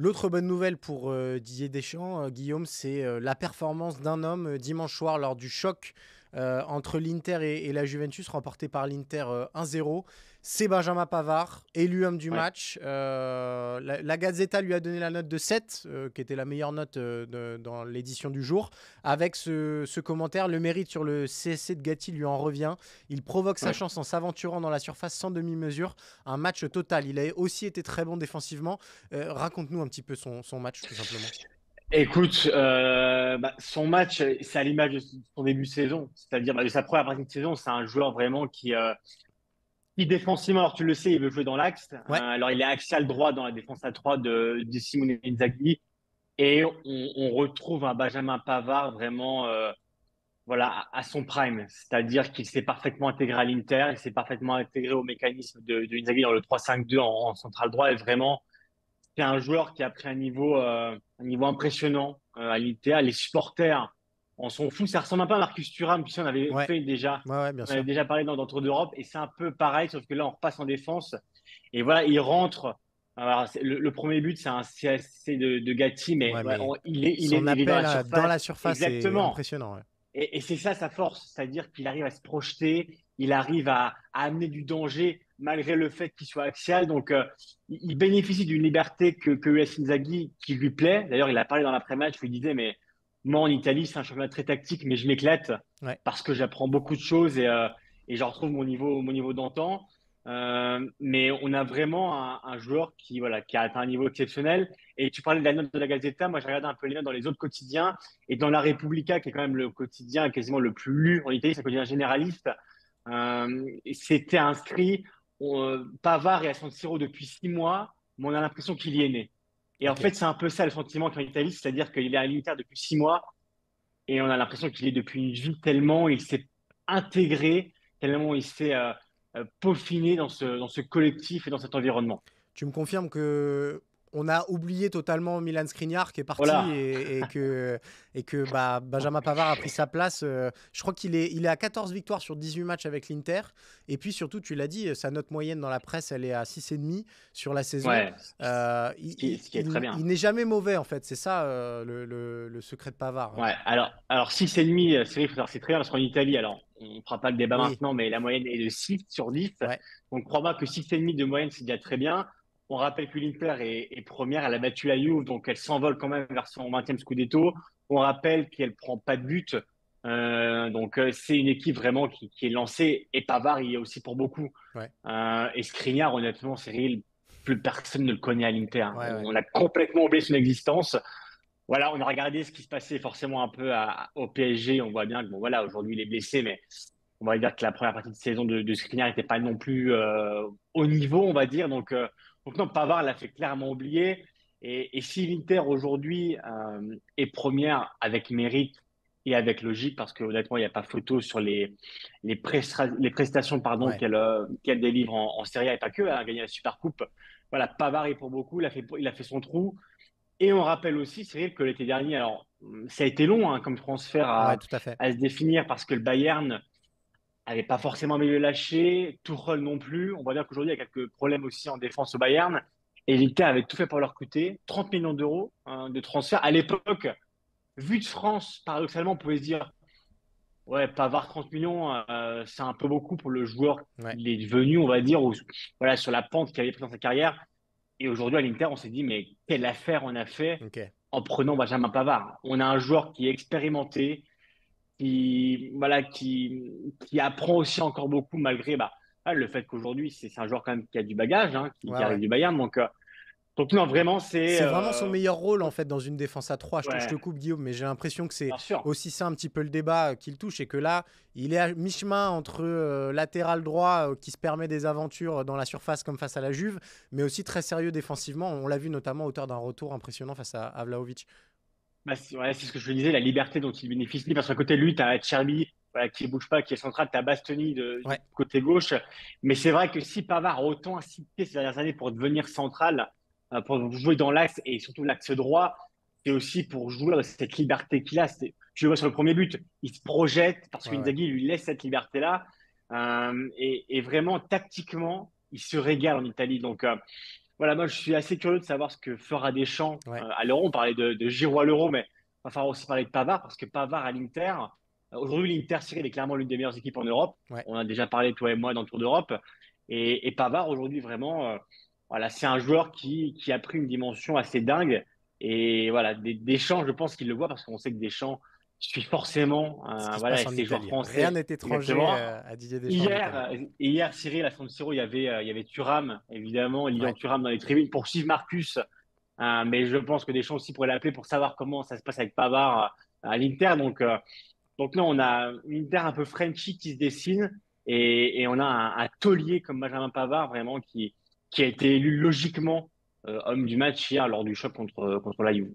L'autre bonne nouvelle pour Didier Deschamps, Guillaume, c'est la performance d'un homme dimanche soir lors du choc entre l'Inter et la Juventus, remporté par l'Inter 1-0. C'est Benjamin Pavard, élu homme du Ouais. match. La Gazzetta lui a donné la note de 7, qui était la meilleure note dans l'édition du jour. Avec ce commentaire, le mérite sur le CSC de Gatti lui en revient. Il provoque sa Ouais. chance en s'aventurant dans la surface sans demi-mesure. Un match total. Il a aussi été très bon défensivement. Raconte-nous un petit peu son match, tout simplement. Écoute, son match, c'est à l'image de son début de saison, c'est-à-dire de sa première partie de saison. C'est un joueur vraiment qui défensivement, alors tu le sais, il veut jouer dans l'axe. Ouais, Alors il est axial droit dans la défense à 3 de Simone Inzaghi. Et on retrouve un Benjamin Pavard vraiment voilà, à son prime. C'est-à-dire qu'il s'est parfaitement intégré à l'Inter, il s'est parfaitement intégré au mécanisme de Inzaghi dans le 3-5-2 en central droit. Et vraiment, c'est un joueur qui a pris un niveau impressionnant à l'ITA. Les supporters en sont fous. Ça ressemble un peu à Marcus Thuram, puis on avait ouais, fait déjà, ouais, ouais, bien on avait sûr. déjà parlé dans Tour d'Europe, et c'est un peu pareil, sauf que là, on repasse en défense. Et voilà, il rentre. Alors, le premier but, c'est un CSC de Gatti, mais Ouais, ouais, mais il son est dans la appel dans la surface. surface est Exactement. impressionnant. Ouais. Et c'est ça sa force, c'est-à-dire qu'il arrive à se projeter, il arrive à amener du danger malgré le fait qu'il soit axial. Donc, il bénéficie d'une liberté que US Inzaghi qui lui plaît. D'ailleurs, il a parlé dans l'après-match, il lui disait, mais moi en Italie, c'est un championnat très tactique, mais je m'éclate Ouais. parce que j'apprends beaucoup de choses et je retrouve mon niveau d'antan. Mais on a vraiment un joueur qui, voilà, qui a atteint un niveau exceptionnel. Et tu parlais de la note de la Gazzetta, moi j'ai regardé un peu les notes dans les autres quotidiens. Et dans la Repubblica, qui est quand même le quotidien quasiment le plus lu en Italie, c'est un quotidien généraliste, c'était inscrit Pavard est à San Siro depuis 6 mois, mais on a l'impression qu'il y est né. Et en Ok. fait, c'est un peu ça le sentiment qu'en Italie, c'est-à-dire qu'il est à l'Inter depuis 6 mois et on a l'impression qu'il est depuis une vie tellement il s'est intégré, tellement il s'est peaufiné dans ce collectif et dans cet environnement. Tu me confirmes que on a oublié totalement Milan Skriniar qui est parti Voilà. et que bah, Benjamin Pavard a pris sa place. Je crois qu'il est à 14 victoires sur 18 matchs avec l'Inter. Et puis surtout, tu l'as dit, sa note moyenne dans la presse, elle est à 6,5 sur la saison. Ouais, ce qui est très bien. Il n'est jamais mauvais en fait. C'est ça le secret de Pavard. Ouais, alors 6,5, c'est vrai, c'est très bien parce qu'en Italie, alors on ne fera pas le débat Oui, maintenant, mais la moyenne est de 6 sur 10. ouais. Donc crois-moi que 6,5 de moyenne, c'est déjà très bien. On rappelle que l'Inter est première, elle a battu la Juve, donc elle s'envole quand même vers son 20e scudetto. On rappelle qu'elle prend pas de but. C'est une équipe vraiment qui est lancée. Et Pavard, il y est aussi pour beaucoup. Ouais, Et Skriniar, honnêtement, Cyril, plus personne ne le connaît à l'Inter. ouais, ouais. On a complètement oublié son existence. Voilà, on a regardé ce qui se passait forcément un peu au PSG. On voit bien que bon, voilà, aujourd'hui il est blessé, mais on va dire que la première partie de saison de Skriniar n'était pas non plus au niveau, on va dire. Donc non, Pavard l'a fait clairement oublier. Et si l'Inter aujourd'hui est première avec mérite et avec logique, parce que honnêtement, il n'y a pas photo sur les prestations pardon, Ouais. qu'elle délivre en Serie A et pas que, elle a gagné la Super Coupe. Voilà, Pavard est pour beaucoup, il a fait son trou. Et on rappelle aussi, Cyril, que l'été dernier, alors ça a été long comme transfert Ouais, tout à fait. à se définir parce que le Bayern avait pas forcément envie de le lâcher, Tuchel non plus. On va dire qu'aujourd'hui, il y a quelques problèmes aussi en défense au Bayern. Et l'Inter avait tout fait pour leur coûter 30 millions d'euros de transfert. À l'époque, vu de France, paradoxalement, on pouvait se dire, ouais, Pavard 30 millions, c'est un peu beaucoup pour le joueur Ouais. qu'il est devenu, on va dire, voilà, sur la pente qu'il avait pris dans sa carrière. Et aujourd'hui, à l'Inter, on s'est dit, mais quelle affaire on a fait Ok. en prenant Benjamin Pavard. On a un joueur qui est expérimenté, voilà, qui apprend aussi encore beaucoup malgré le fait qu'aujourd'hui, c'est un joueur quand même qui a du bagage, qui Ouais, arrive ouais. du Bayern. Donc non, vraiment, C'est vraiment son meilleur rôle en fait dans une défense à 3. Je te ouais, coupe Guillaume, mais j'ai l'impression que c'est bien sûr. aussi ça un petit peu le débat qu'il touche et que là, il est à mi-chemin entre latéral droit qui se permet des aventures dans la surface comme face à la Juve, mais aussi très sérieux défensivement. On l'a vu notamment à hauteur d'un retour impressionnant face à Vlahovic. Ouais, c'est ce que je te disais, la liberté dont il bénéficie. Parce qu'à côté de lui, tu as Cherby, voilà, qui bouge pas, qui est central, tu as Bastoni du Ouais, côté gauche. Mais c'est vrai que si Pavard a autant insisté ces dernières années pour devenir central, pour jouer dans l'axe et surtout l'axe droit, c'est aussi pour jouer de cette liberté qu'il a. Tu le vois sur le premier but, il se projette parce ouais, ouais. qu'Inzaghi lui laisse cette liberté-là. Et vraiment, tactiquement, il se régale en Italie. voilà, moi, je suis assez curieux de savoir ce que fera Deschamps Ouais, à l'Euro. On parlait de Giroud à l'Euro, mais il va falloir aussi parler de Pavard parce que Pavard à l'Inter, aujourd'hui, l'Inter, Cyril, est clairement l'une des meilleures équipes en Europe. ouais. On a déjà parlé, toi et moi, dans le Tour d'Europe. Et Pavard, aujourd'hui, vraiment, voilà, c'est un joueur qui a pris une dimension assez dingue. Et voilà, Deschamps, je pense qu'il le voit parce qu'on sait que Deschamps suit forcément Ce qui se voilà, passe et en ces joueurs Italie. Rien français. n'est étranger Exactement. à Didier Deschamps en Italie. Hier, Cyril, à San Siro, il y avait Thuram, évidemment, Lilian Ouais. Thuram dans les tribunes pour suivre Marcus. Mais je pense que Deschamps aussi pourrait l'appeler pour savoir comment ça se passe avec Pavard à l'Inter. Donc non, on a une Inter un peu Frenchy qui se dessine et on a un taulier comme Benjamin Pavard vraiment qui a été élu logiquement homme du match hier lors du choc contre la Juve.